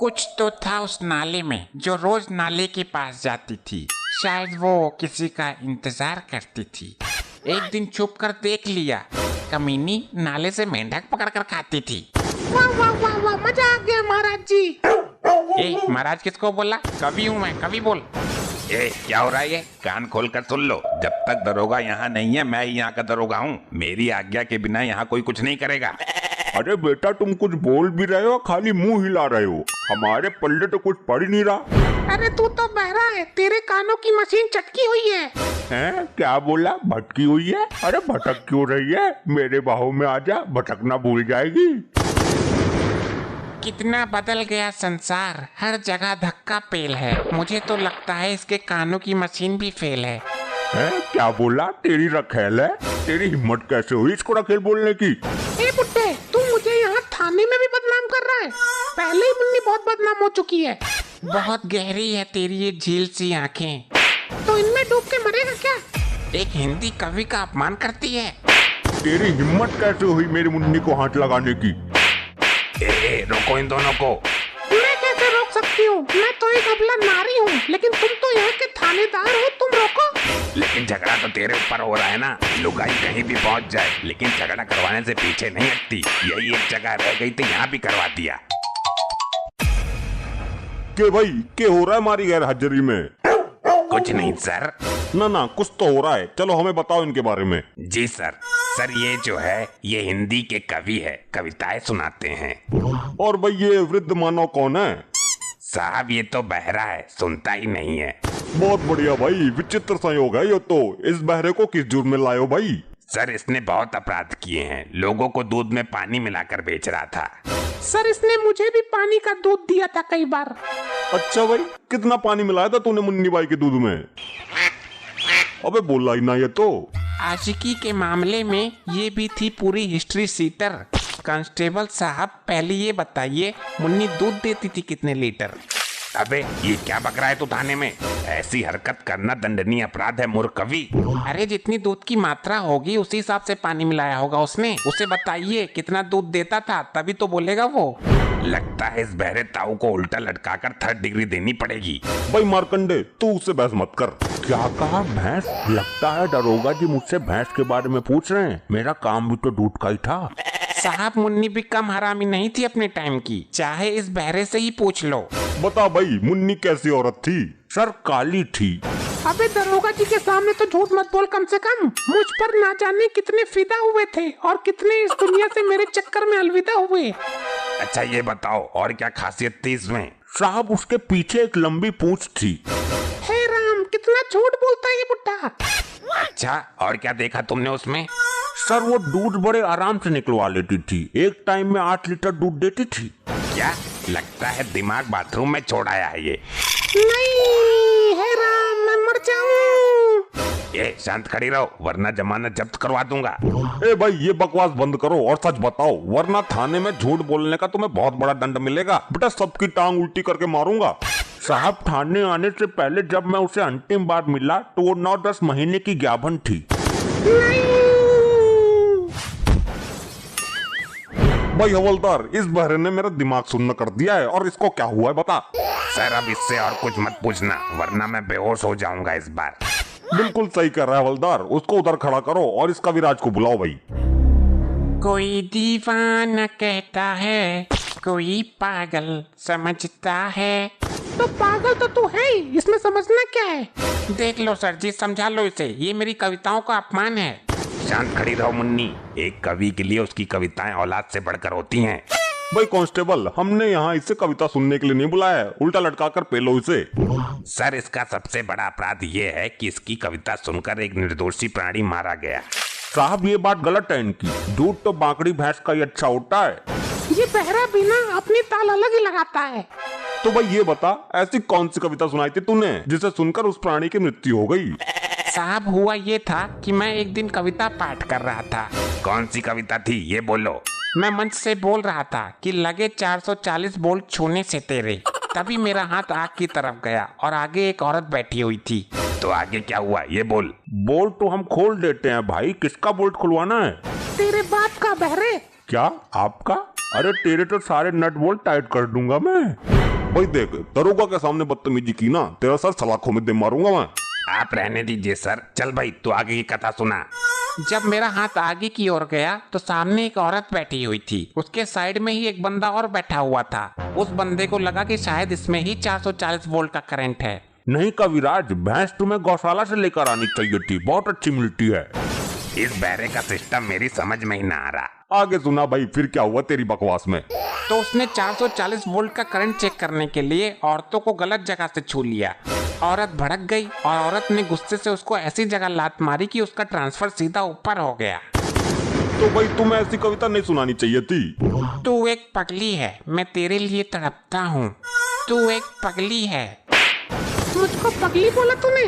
कुछ तो था उस नाले में जो रोज नाले के पास जाती थी। शायद वो किसी का इंतजार करती थी। एक दिन छुप कर देख लिया, कमीनी नाले से मेंढक पकड़ कर खाती थी। वाह वाह वाह वाह, मजा आ गया महाराज जी। ए महाराज किसको बोला? कवि हूँ मैं, कवि बोल। ए क्या हो रहा है ये? कान खोल कर सुन लो। जब तक दरोगा यहाँ नहीं है, मैं यहाँ का दरोगा हूँ। मेरी आज्ञा के बिना यहाँ कोई कुछ नहीं करेगा। अरे बेटा, तुम कुछ बोल भी रहे हो, खाली मुंह हिला रहे हो। हमारे पल्ले तो कुछ पड़ ही नहीं रहा। अरे तू तो बहरा है, तेरे कानों की मशीन चटकी हुई है। हैं? क्या बोला? भटकी हुई है? अरे भटक क्यों रही है? मेरे बाहों में आजा, भटकना भूल जाएगी। कितना बदल गया संसार, हर जगह धक्का पेल है। मुझे तो लगता है इसके कानों की मशीन भी फेल है। हैं? क्या बोला? तेरी रखेल है? तेरी हिम्मत कैसे हुई इसको रखेल बोलने की? ए बुड्ढे, तू मुझे यहाँ थाने में भी बदनाम कर रहा है। पहले ही मुन्नी बहुत बदनाम हो चुकी है। बहुत गहरी है तेरी ये झील सी आंखें। तो इनमें डूब के मरेगा क्या? एक हिंदी कवि का अपमान करती है। तेरी हिम्मत कैसे हुई मेरी मुन्नी को हाथ लगाने की? रोको इन दोनों को। मैं कैसे रोक सकती हूँ? मैं तो एक अबला नारी हूँ, लेकिन तुम तो यहाँ के थानेदार हो, तुम रोको। लेकिन झगड़ा तो तेरे ऊपर हो रहा है ना। लुगाई कहीं भी पहुँच जाए, लेकिन झगड़ा करवाने से पीछे नहीं हटती। यही एक जगह रह गई थी, यहाँ भी करवा दिया। के भाई, के हो रहा है हमारी गैर हाजिरी में? कुछ नहीं सर। ना कुछ तो हो रहा है। चलो हमें बताओ इनके बारे में। जी सर। सर ये जो है, ये हिंदी के कवि है, कविताएं सुनाते हैं। और भाई ये वृद्ध मानव कौन है? साहब ये तो बहरा है, सुनता ही नहीं है। बहुत बढ़िया भाई, विचित्र संयोग है ये तो। इस बहरे को किस जुर्म में लाए हो भाई? सर इसने बहुत अपराध किए हैं। लोगों को दूध में पानी मिलाकर बेच रहा था। सर इसने मुझे भी पानी का दूध दिया था कई बार। अच्छा भाई, कितना पानी मिलाया था तूने मुन्नी बाई के दूध में? अबे बोला ही ना ये तो। आशिकी के मामले में ये भी थी पूरी हिस्ट्री सीटर। कांस्टेबल साहब पहले ये बताइए, मुन्नी दूध देती थी कितने लीटर? अबे ये क्या बक रहा है तू थाने में? ऐसी हरकत करना दंडनीय अपराध है मूर्ख कवि। अरे जितनी दूध की मात्रा होगी उसी हिसाब से पानी मिलाया होगा उसने। उसे बताइए कितना दूध देता था, तभी तो बोलेगा वो। लगता है इस बहरे ताऊ को उल्टा लटकाकर 3rd डिग्री देनी पड़ेगी। भाई मार्कंडे, तू उससे बहस मत कर। क्या कहा? भैंस? लगता है दरोगा जी मुझसे भैंस के बारे में पूछ रहे हैं। मेरा काम भी तो दूध का ही था। साहब मुन्नी भी कम हरामी नहीं थी अपने टाइम की, चाहे इस बहरे से ही पूछ लो। बता भाई, मुन्नी कैसी औरत थी? सर काली थी। अबे दरोगा जी के सामने तो झूठ मत बोल कम से कम। मुझ पर ना जाने कितने फिदा हुए थे और कितने इस दुनिया से मेरे चक्कर में अलविदा हुए। अच्छा ये बताओ, और क्या खासियत थी इसमें? साहब उसके पीछे एक लंबी पूंछ थी। हे राम, कितना झूठ बोलता है ये बुड्ढा। अच्छा और क्या देखा तुमने उसमें? सर वो दूध बड़े आराम से निकलवा लेती थी। एक टाइम में 8 लीटर दूध देती थी। क्या लगता है दिमाग बाथरूम में छोड़ आया है ये? नहीं, हे राम, मैं मर जाऊं। ए शांत खड़ी रहो, वरना जमानत जब्त करवा दूंगा। ए भाई ये बकवास बंद करो और सच बताओ, वरना थाने में झूठ बोलने का तुम्हें बहुत बड़ा दंड मिलेगा। बेटा सबकी टांग उल्टी करके मारूंगा। साहब थाने आने से पहले जब मैं उसे अंतिम बार मिला तो वो 9-10 महीने की ज्ञापन थी। भाई हवलदार, इस बहरे ने मेरा दिमाग सुन्न कर दिया है। और इसको क्या हुआ है बता। सर अब इससे और कुछ मत पूछना, वरना मैं बेहोश हो जाऊंगा इस बार। बिल्कुल सही कर रहा है हवलदार, उसको उधर खड़ा करो और इस कविराज को बुलाओ भाई। कोई दीवाना कहता है, कोई पागल समझता है। तो पागल तो तू है ही, इसमें समझना क्या है? देख लो सर जी, समझा लो इसे, ये मेरी कविताओं का अपमान है। शांत खड़ी रहो मुन्नी। एक कवि के लिए उसकी कविताएं औलाद से बढ़कर होती हैं। भाई कांस्टेबल, हमने यहाँ इसे कविता सुनने के लिए नहीं बुलाया है। उल्टा लटका कर पेलो इसे। सर इसका सबसे बड़ा अपराध ये है कि इसकी कविता सुनकर एक निर्दोषी प्राणी मारा गया। साहब ये बात गलत है इनकी। दूध तो बाकड़ी भैंस का ही अच्छा होता है। ये बहरा भी ना अपनी ताल अलग ही लगाता है। तो भाई ये बता, ऐसी कौन सी कविता सुनाई थी तूने जिसे सुनकर उस प्राणी की मृत्यु हो गई? साहब हुआ ये था कि मैं एक दिन कविता पाठ कर रहा था। कौन सी कविता थी ये बोलो। मैं मंच से बोल रहा था कि लगे 440 बोल्ट छूने से तेरे। तभी मेरा हाथ आग की तरफ गया और आगे एक औरत बैठी हुई थी। तो आगे क्या हुआ ये बोल। बोल्ट तो हम खोल देते हैं भाई, किसका बोल्ट खुलवाना है? तेरे बाप का बहरे। क्या आपका? अरे तेरे तो सारे नट बोल्ट टाइट कर दूंगा मैं। भाई देख, दरोगा के सामने बदतमीजी की ना, तेरा सर सलाखों में दे मारूंगा मैं। आप रहने दीजिए सर। चल भाई तू आगे की कथा सुना। जब मेरा हाथ आगे की ओर गया तो सामने एक औरत बैठी हुई थी। उसके साइड में ही एक बंदा और बैठा हुआ था। उस बंदे को लगा कि शायद इसमें ही 440 वोल्ट का करंट है। नहीं कविराज, भैंस तुम्हें गौशाला से लेकर आनी चाहिए थी, बहुत अच्छी मिलती है। इस बैरे का सिस्टम मेरी समझ में ही ना आ रहा। आगे सुना भाई, फिर क्या हुआ तेरी बकवास में? तो उसने 440 वोल्ट का करंट चेक करने के लिए औरतों को गलत जगह से छू लिया। औरत भड़क गई और औरत ने गुस्से से उसको ऐसी जगह लात मारी कि उसका ट्रांसफर सीधा ऊपर हो गया। तो भाई तुम्हें ऐसी कविता नहीं सुनानी चाहिए थी। तू एक पगली है, मैं तेरे लिए तड़पता हूँ। तू एक पगली है। मुझको पगली बोला तूने?